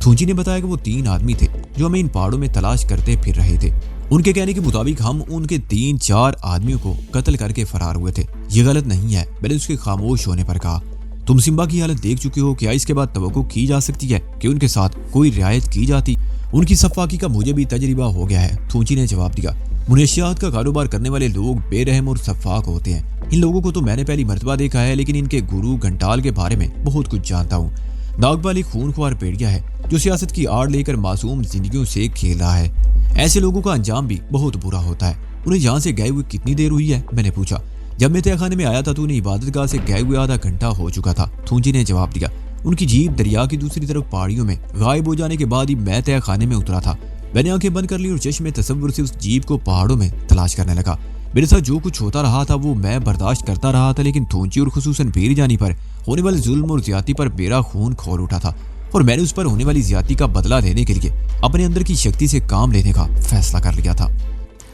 थूंची ने बताया कि वो 3 आदमी थे जो हमें इन पहाड़ों में तलाश करते फिर रहे थे। उनके कहने के मुताबिक हम उनके 3-4 आदमियों को कत्ल करके फरार हुए थे। ये गलत नहीं है, मैंने उसके खामोश होने पर कहा। तुम सिम्बा की हालत देख चुके हो, क्या इसके बाद तवक्को की जा सकती है कि उनके साथ कोई रियायत की जाती? उनकी सफाकी का मुझे भी तजर्बा हो गया है, थूंची ने जवाब दिया। मुनशियात का कारोबार करने वाले लोग बेरहम और सफाक होते हैं। इन लोगों को तो मैंने पहली मर्तबा देखा है, लेकिन इनके गुरु घंटाल के बारे में बहुत कुछ जानता हूँ। नागपाल एक खूनख्वार भेड़िया है जो सियासत की आड़ लेकर मासूम जिंदगियों से खेल रहा है। ऐसे लोगों का अंजाम भी बहुत बुरा होता है। उन्हें यहाँ से गए हुए कितनी देर हुई है, मैंने पूछा। जब मैं तहखाने में आया था तो उन्हें इबादतगाह से गए हुए आधा घंटा हो चुका था, थूंची ने जवाब दिया। उनकी जीप दरिया की दूसरी तरफ पहाड़ियों में गायब हो जाने के बाद ही मैं तहखाने में उतरा था। मैंने आंखें बंद कर ली और चश्मे तसव्वुर से उस जीप को पहाड़ों में तलाश करने लगा। मेरे साथ जो कुछ होता रहा था वो मैं बर्दाश्त करता रहा था, लेकिन थूंची और खुसूसन भीर जानी पर होने वाले जुल्म और ज्यादती पर मेरा खून खौल उठा था और मैंने उस पर होने वाली ज्यादती का बदला लेने के लिए अपने अंदर की शक्ति से काम लेने का फैसला कर लिया था।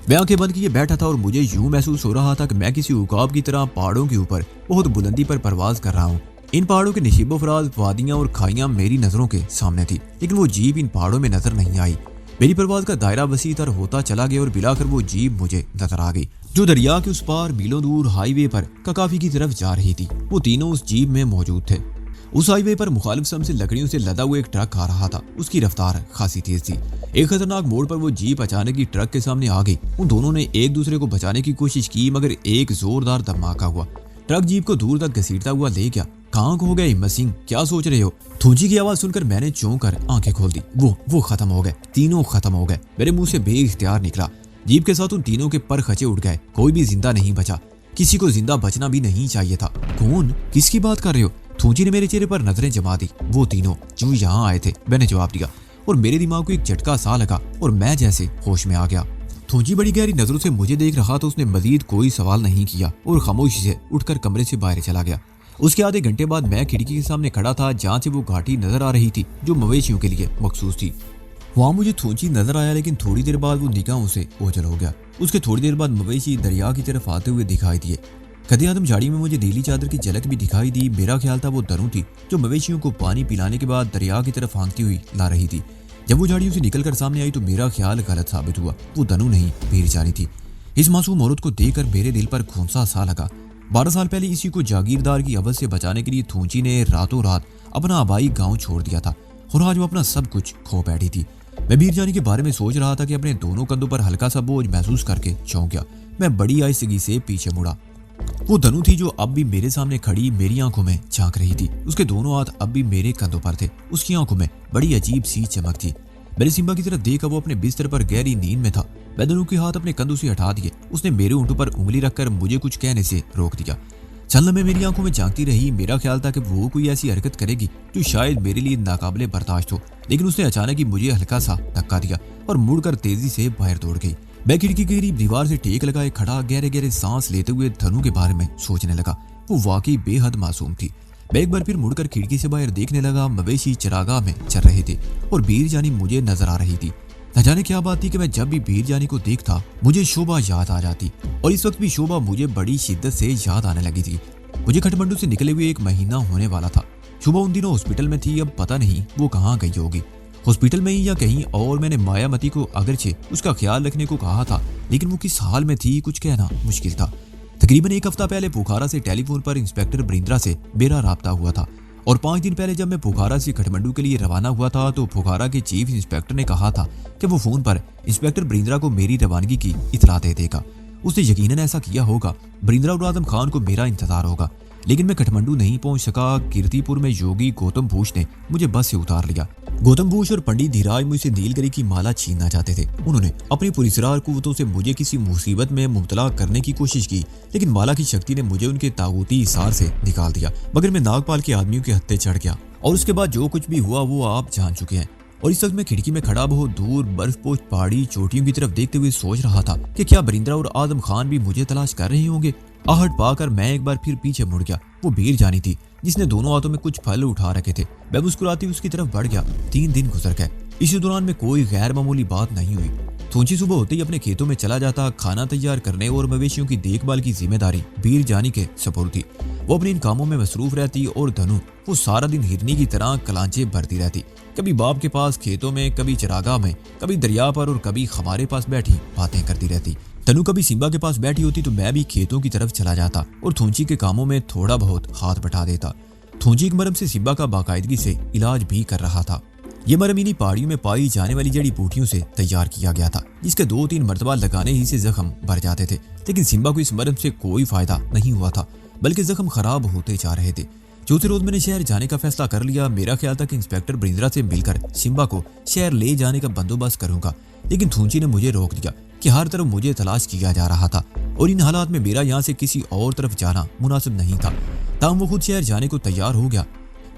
मैं आंखें बंद किए बैठा था और मुझे यूं महसूस हो रहा था कि मैं किसी उकाब की तरह पहाड़ों के ऊपर बहुत बुलंदी पर परवाज कर रहा हूँ। इन पहाड़ों के नशीबो फराज वादियां और खाइयां मेरी नजरों के सामने थी, लेकिन वो जीप इन पहाड़ों में नजर नहीं आई। मेरी परवाज का दायरा वसी तर होता चला गया और बिलाकर वो जीप मुझे नजर आ गई जो दरिया के उस पार मीलों दूर हाईवे पर ककाफी की तरफ जा रही थी। वो तीनों उस जीप में मौजूद थे। उस हाईवे पर मुखालिफ सम से लकड़ियों से लदा हुआ एक ट्रक आ रहा था। उसकी रफ्तार खासी तेज थी। एक खतरनाक मोड़ पर वो जीप अचानक ही ट्रक के सामने आ गई। उन दोनों ने एक दूसरे को बचाने की कोशिश की, मगर एक जोरदार धमाका हुआ। ट्रक जीप को दूर तक घसीटता हुआ ले गया। कहाँ खो गए हिम्मत सिंह, क्या सोच रहे हो? थूंची की आवाज सुनकर मैंने चौंक कर आंखें खोल दी। वो खत्म हो गए, तीनों खत्म हो गए। मेरे मुंह से बेइख्तियार निकला। जीप के साथ उन तीनों के पर खचे उड़ गए। कोई भी जिंदा नहीं बचा। किसी को जिंदा बचना भी नहीं चाहिए था। कौन, किसकी बात कर रहे हो? थूंची ने मेरे चेहरे पर नजरें जमा दी। वो तीनों जो यहाँ आए थे, मैंने जवाब दिया और मेरे दिमाग को एक झटका सा लगा और मैं जैसे होश में आ गया। थूंची बड़ी गहरी नजरों से मुझे देख रहा था। उसने मजीद कोई सवाल नहीं किया और खामोशी से उठकर कमरे से बाहर चला गया। उसके आधे घंटे बाद मैं खिड़की के सामने खड़ा था जहाँ से वो घाटी नजर आ रही थी जो मवेशियों के लिए मखसूस थी। वहाँ मुझे थूंची नजर आया, लेकिन थोड़ी देर बाद वो निगाहों से ओझल हो गया। उसके थोड़ी देर बाद मवेशी दरिया की तरफ आते हुए दिखाई दिए। कदे आदम झाड़ी में मुझे नीली चादर की झलक भी दिखाई दी। मेरा ख्याल था वो धनु थी जो मवेशियों को पानी पिलाने के बाद दरिया की तरफ हाँकती हुई ला रही थी। जब वो झाड़ियों से निकलकर सामने आई तो मेरा ख्याल गलत साबित हुआ। वो धनु नहीं, भीर जानी थी। इस मासूम औरत को देखकर मेरे दिल पर खूंसा सा लगा। 12 साल पहले इसी को जागीरदार की अवध से बचाने के लिए थूंची ने रातों रात अपना आबाई गांव छोड़ दिया था और आज वो अपना सब कुछ खो बैठी थी। मैं वीर जानी के बारे में सोच रहा था कि अपने दोनों कंधों पर हल्का सा बोझ महसूस करके चौंक गया। मैं बड़ी आहिस्तगी से पीछे मुड़ा। वो धनु थी जो अब भी मेरे सामने खड़ी मेरी आंखों में झांक रही थी। उसके दोनों हाथ अब भी मेरे कंधों पर थे। उसकी आंखों में बड़ी अजीब सी चमक थी। मैंने सिम्बा की तरफ देखा, वो अपने बिस्तर पर गहरी नींद में था। मैं धनु के हाथ अपने कंधों से हटा दिए। उसने मेरे ऊँटों पर उंगली रखकर मुझे कुछ कहने से रोक दिया। चंद लम्हे मेरी आंखों में झांकती रही। मेरा ख्याल था कि वो कोई ऐसी हरकत करेगी जो शायद मेरे लिए नाकाबिले बर्दाश्त हो, लेकिन उसने अचानक ही मुझे हल्का सा धक्का दिया और मुड़कर तेजी से बाहर दौड़ गई। मैं खिड़की के करीब दीवार से टेक लगाए खड़ा गहरे गहरे सांस लेते हुए धनु के बारे में सोचने लगा। वो वाकई बेहद मासूम थी। मैं एक बार फिर मुड़कर खिड़की से बाहर देखने लगा। मवेशी चरागाह में चल रहे थे और वीर जानी मुझे नजर आ रही थी। न जाने क्या बात थी कि मैं जब भी वीर जानी को देखता मुझे शोभा याद आ जाती, और इस वक्त भी शोभा मुझे बड़ी शिद्दत से याद आने लगी थी। मुझे काठमांडू से निकले हुए 1 महीना होने वाला था। शोभा उन दिनों हॉस्पिटल में थी। अब पता नहीं वो कहाँ गई होगी, हॉस्पिटल में ही या कहीं और। मैंने मायामती को अगरचे उसका ख्याल रखने को कहा था, लेकिन वो किस हाल में थी कुछ कहना मुश्किल था। तकरीबन 1 हफ्ता पहले पोखरा से टेलीफोन पर इंस्पेक्टर बरिंद्रा से मेरा राब्ता हुआ था, और 5 दिन पहले जब मैं पोखरा से काठमांडू के लिए रवाना हुआ था तो पोखरा के चीफ इंस्पेक्टर ने कहा था कि वो फोन पर इंस्पेक्टर बरिंद्रा को मेरी रवानगी की इतला दे देगा। उसने यकीनन ऐसा किया होगा। बरिंद्रा और आजम खान को मेरा इंतजार होगा, लेकिन मैं काठमांडू नहीं पहुंच सका। कीर्तिपुर में योगी गौतम भूष ने मुझे बस से उतार लिया। गौतम भूष और पंडित धीराज मुझसे नीलगिरी की माला छीनना चाहते थे। उन्होंने अपनी पुरस्कार कुव्वतों से मुझे किसी मुसीबत में मुब्तला करने की कोशिश की, लेकिन माला की शक्ति ने मुझे उनके तागूती इशार से निकाल दिया। मगर मैं नागपाल के आदमियों के हत्थे चढ़ गया, और उसके बाद जो कुछ भी हुआ वो आप जान चुके हैं। और इस वक्त मैं खिड़की में खड़ा बहुत दूर बर्फपोश पहाड़ी चोटियों की तरफ देखते हुए सोच रहा था कि क्या बरिंद्रा और आजम खान भी मुझे तलाश कर रहे होंगे। आहट पाकर मैं एक बार फिर पीछे मुड़ गया। वो वीर जानी थी जिसने दोनों हाथों में कुछ फल उठा रखे थे। मैं मुस्कुराती उसकी तरफ बढ़ गया। 3 दिन गुजर गए। इसी दौरान में कोई गैर मामूली बात नहीं हुई। थोंची सुबह होते ही अपने खेतों में चला जाता। खाना तैयार करने और मवेशियों की देखभाल की जिम्मेदारी वीर जानी के सपुर्द थी। वो अपने इन कामों में मसरूफ रहती, और धनु वो सारा दिन हिरनी की तरह कलांचे भरती रहती। कभी बाप के पास खेतों में, कभी चरागाह में, कभी दरिया पर, और कभी हमारे पास बैठी बातें करती रहती। तनु कभी सिम्बा के पास बैठी होती तो मैं भी खेतों की तरफ चला जाता और थोंची के कामों में थोड़ा बहुत हाथ बटा देता। थोंची एक मरहम से सिम्बा का बाकायदगी से इलाज भी कर रहा था। ये मरहम इन्हीं पहाड़ियों में पाई जाने वाली जड़ी बूटियों से तैयार किया गया था, जिसके 2-3 मरतबा लगाने ही से जख्म भर जाते थे। लेकिन सिम्बा को इस मरहम से कोई फायदा नहीं हुआ था, बल्कि जख्म खराब होते जा रहे थे। चौथे रोज मैंने शहर जाने का फैसला कर लिया। मेरा ख्याल था कि इंस्पेक्टर बरिंद्रा से मिलकर सिम्बा को शहर ले जाने का बंदोबस्त करूंगा, लेकिन थोंची ने मुझे रोक दिया कि हर तरफ मुझे तलाश किया जा रहा था, और इन हालात में मेरा यहाँ से किसी और तरफ जाना मुनासिब नहीं था। ताहम वो खुद शहर जाने को तैयार हो गया।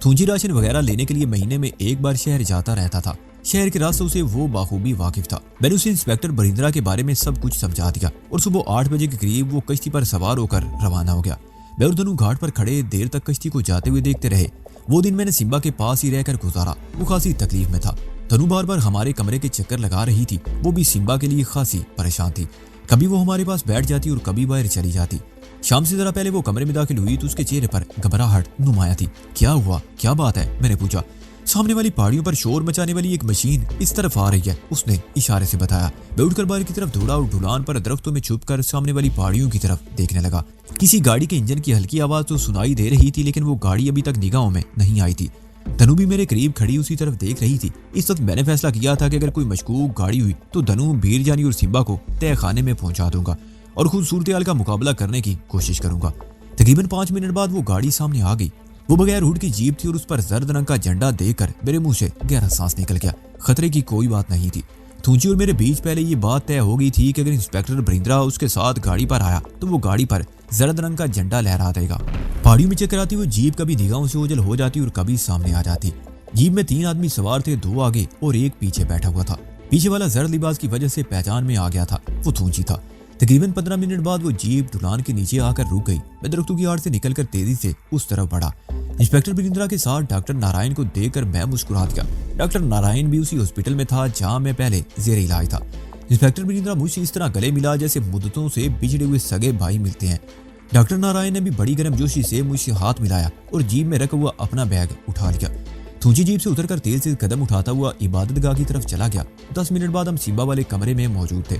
थोंची राशन वगैरह लेने के लिए महीने में एक बार शहर जाता रहता था। शहर के रास्तों से वो बाखूबी वाकिफ था। मैंने उसे इंस्पेक्टर बरिंद्रा के बारे में सब कुछ समझा दिया, और सुबह 8 बजे के करीब वो कश्ती पर सवार होकर रवाना हो गया। मैं और धनु घाट पर खड़े देर तक कश्ती को जाते हुए देखते रहे। वो दिन मैंने सिम्बा के पास ही रहकर गुजारा। वो खासी तकलीफ में था। धनु बार बार हमारे कमरे के चक्कर लगा रही थी। वो भी सिम्बा के लिए खासी परेशान थी। कभी वो हमारे पास बैठ जाती और कभी बाहर चली जाती। शाम से जरा पहले वो कमरे में दाखिल हुई तो उसके चेहरे पर घबराहट नुमाया थी। क्या हुआ, क्या बात है, मैंने पूछा। सामने वाली पहाड़ियों पर शोर मचाने वाली एक मशीन इस तरफ आ रही है, उसने इशारे से बताया। मैं उठकर बाहर की तरफ दौड़ा और ढुलान पर दरख्तों में छुपकर सामने वाली पहाड़ियों की तरफ देखने लगा। किसी गाड़ी के इंजन की हल्की आवाज तो सुनाई दे रही थी, लेकिन वो गाड़ी अभी तक निगाहों में नहीं आई थी। धनु भी मेरे करीब खड़ी उसी तरफ देख रही थी। इस वक्त मैंने फैसला किया था कि अगर कोई मशकूक गाड़ी हुई तो धनु, वीर जानी और सिम्बा को तय खाने में पहुंचा दूंगा और खुद सूरत का मुकाबला करने की कोशिश करूंगा। तकरीबन 5 मिनट बाद वो गाड़ी सामने आ गई। वो बगैर हुड की जीप थी और उस पर जर्द रंग का झंडा देखकर मेरे मुंह से गहरा सांस निकल गया। खतरे की कोई बात नहीं थी। थोंची और मेरे बीच पहले ये बात तय हो गई थी कि अगर इंस्पेक्टर बरिंद्रा उसके साथ गाड़ी पर आया तो वो गाड़ी पर जर्द रंग का झंडा लहरा देगा। पहाड़ियों में चकराती हुई जीप कभी निगाहों से ओझल हो जाती और कभी सामने आ जाती। जीप में 3 आदमी सवार थे, 2 आगे और एक पीछे बैठा हुआ था। पीछे वाला जर्द लिबास की वजह से पहचान में आ गया था, वो थोंची था। तकरीबन 15 मिनट बाद वो जीप ढुलान के नीचे आकर रुक गई। मैं दरख्तों की आड़ से निकलकर तेजी से उस तरफ बढ़ा। इंस्पेक्टर बरिंद्रा के साथ डॉक्टर नारायण को देखकर मैं मुस्कुरा दिया। डॉक्टर नारायण भी उसी हॉस्पिटल में था जहां मैं पहले जेरे इलाज था। इंस्पेक्टर बरिंद्रा मुझसे इस तरह गले मिला जैसे मुद्दतों से बिछड़े हुए सगे भाई मिलते हैं। डॉक्टर नारायण ने भी बड़ी गर्मजोशी से मुझसे हाथ मिलाया और जीप में रखा हुआ अपना बैग उठा लिया। थोंची जीप से उतरकर तेज से कदम उठाता हुआ इबादतगाह की तरफ चला गया। 10 मिनट बाद हम सिम्बा वाले कमरे में मौजूद थे।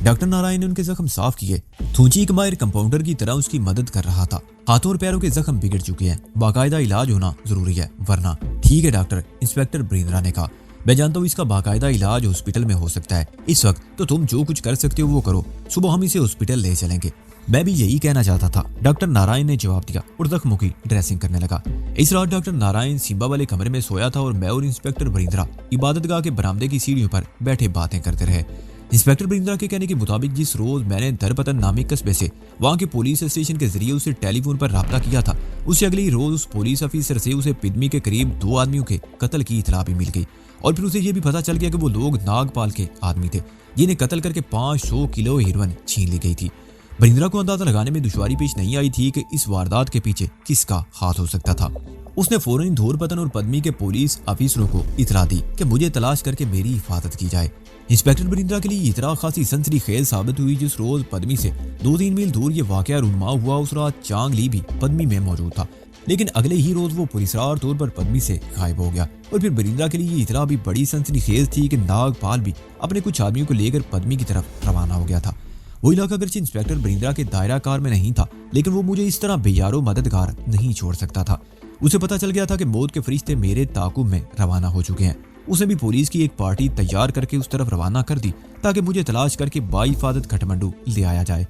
डॉक्टर नारायण ने उनके जख्म साफ किए। थोंची एक माहिर कंपाउंडर की तरह उसकी मदद कर रहा था। हाथों और पैरों के जख्म बिगड़ चुके हैं, बाकायदा इलाज होना जरूरी है, वरना। ठीक है डॉक्टर, इंस्पेक्टर बरिंद्रा ने कहा। میں جانتا ہوں اس کا باقاعدہ علاج ہاسپٹل میں ہو سکتا ہے، اس وقت تو تم جو کچھ کر سکتے ہو وہ کرو، صبح ہم اسے ہاسپٹل لے چلیں گے۔ میں بھی یہی کہنا چاہتا تھا، ڈاکٹر نارائن نے جواب دیا اور زخموں کی ڈریسنگ کرنے لگا۔ اس رات ڈاکٹر نارائن سمبا والے کمرے میں سویا تھا اور میں اور انسپکٹر بریندرا عبادت گاہ کے برآمدے کی سیڑھیوں پر بیٹھے باتیں کرتے رہے۔ انسپکٹر بریندرا کے کہنے کے مطابق جس روز میں نے درپتن نامی قصبے سے وہاں کے پولیس اسٹیشن کے ذریعے اسے ٹیلی فون پر رابطہ کیا تھا، اس سے اگلی روز اس پولیس آفیسر سے اسے پدمی کے قریب 2 آدمیوں کے قتل کی اطلاع بھی مل گئی، اور پھر اسے یہ بھی پتہ چل گیا کہ وہ لوگ ناگپال کے آدمی تھے جنہیں قتل کر کے 500 کلو ہیروئن چھین لی گئی تھی۔ بریندرا کو اندازہ لگانے میں دشواری پیش نہیں آئی تھی کہ اس واردات کے پیچھے کس کا ہاتھ ہو سکتا تھا۔ اس نے فوراً دھور پتن اور پدمی کے پولیس آفیسروں کو اطلاع دی کہ مجھے تلاش کر کے میری حفاظت کی جائے۔ انسپکٹر بریندرا کے لیے یہ اطلاع خاصی سنسنی خیز ثابت ہوئی۔ جس روز پدمی سے 2-3 میل دور یہ واقعہ رونما ہوا، اس رات چانگ لی بھی پدمی میں موجود تھا، لیکن اگلے ہی روز وہ پراسرار طور پر پدمی سے غائب ہو گیا۔ اور پھر بریندرا کے لیے یہ اطلاع بھی بڑی سنسنی خیز تھی کہ ناگپال بھی اپنے کچھ آدمیوں کو لے کر پدمی کی طرف روانہ ہو گیا تھا۔ وہ علاقہ اگرچہ انسپکٹر بریندرا کے دائرہ کار میں نہیں تھا، لیکن وہ مجھے اس طرح بے یارو مددگار نہیں چھوڑ سکتا تھا۔ اسے پتہ چل گیا تھا کہ موت کے فرشتے میرے تعاقب میں روانہ ہو چکے ہیں۔ اس نے بھی پولیس کی ایک پارٹی تیار کر کے اس طرف روانہ کر دی تاکہ مجھے تلاش کر کے باحفاظت کھٹمنڈو لے آیا جائے۔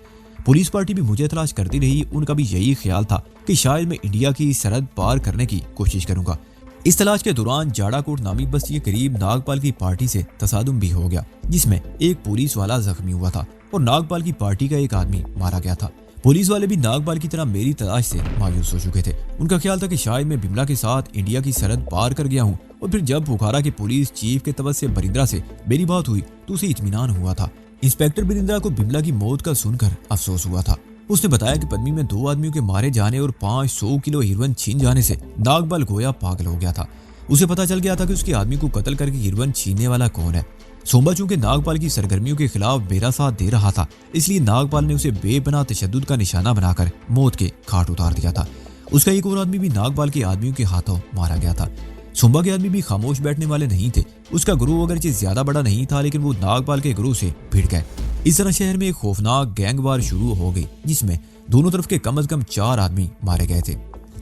پولیس پارٹی بھی مجھے تلاش کرتی رہی، ان کا بھی یہی خیال تھا کہ شاید میں انڈیا کی سرحد پار کرنے کی کوشش کروں گا۔ اس تلاش کے دوران جاڑا کوٹ نامی بستی کے قریب ناگپال کی پارٹی سے تصادم بھی ہو گیا، جس میں ایک پولیس والا زخمی ہوا تھا اور ناگپال کی پارٹی کا ایک آدمی مارا گیا تھا۔ پولیس والے بھی ناگپال کی طرح میری تلاش سے مایوس ہو چکے تھے۔ ان کا خیال تھا کہ شاید میں بملا کے ساتھ انڈیا کی سرحد پار کر گیا ہوں، اور پھر جب بخارا کے پولیس چیف کے توسط سے بریندرا سے میری بات ہوئی تو اسے اطمینان ہوا تھا۔ انسپکٹر بریندرا کو بملا کی موت کا سن کر افسوس ہوا تھا۔ اس نے بتایا کہ پدمی میں 2 آدمیوں کے مارے جانے اور 500 کلو ہیروئن چھین جانے سے ناگپال گویا پاگل ہو گیا تھا۔ اسے پتہ چل گیا تھا کہ اس کے آدمی کو قتل کر کے ہیروئن چھیننے والا کون ہے۔ سومبا چونکہ ناگپال کی سرگرمیوں کے خلاف میرا ساتھ دے رہا تھا، اس لیے ناگپال نے اسے بے پناہ تشدد کا نشانہ بنا کر موت کے گھاٹ اتار دیا تھا۔ اس کا ایک اور آدمی بھی ناگپال کے آدمیوں کے ہاتھوں مارا گیا تھا۔ سومبا کے آدمی بھی خاموش بیٹھنے والے نہیں تھے۔ اس کا گروہ اگرچہ زیادہ بڑا نہیں تھا، لیکن وہ ناگپال کے گروہ سے بھیڑ گئے۔ اس طرح شہر میں ایک خوفناک گینگ وار شروع ہو گئی، جس میں دونوں طرف کے کم از کم 4 آدمی مارے گئے تھے۔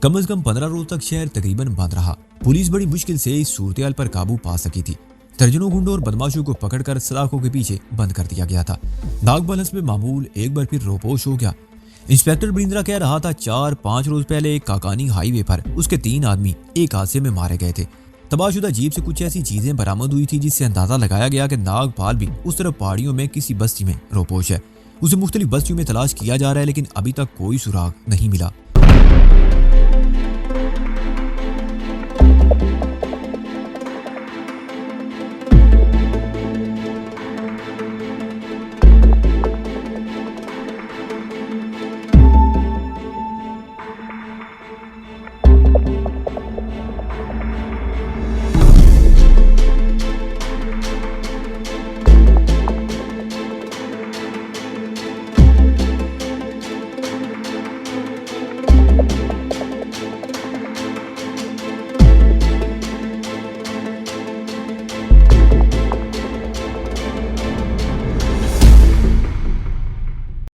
کم از کم 15 روز تک شہر تقریباً بند رہا۔ پولیس بڑی مشکل سے اس صورتحال پر قابو پا سکی تھی۔ درجنوں گنڈوں اور بدماشوں کو پکڑ کر سلاخوں کے پیچھے بند کر دیا گیا تھا۔ ناگپال حسب معمول ایک بار پھر روپوش ہو گیا۔ انسپکٹر بریندرا کہہ رہا تھا 4-5 روز پہلے ایک کاکانی ہائی وے پر اس کے 3 آدمی ایک حادثے میں مارے گئے تھے۔ تباہ شدہ جیپ سے کچھ ایسی چیزیں برآمد ہوئی تھی جس سے اندازہ لگایا گیا کہ ناگپال بھی اس طرف پہاڑیوں میں کسی بستی میں روپوش ہے۔ اسے مختلف بستیوں میں تلاش کیا جا رہا ہے، لیکن ابھی تک کوئی سراغ نہیں ملا۔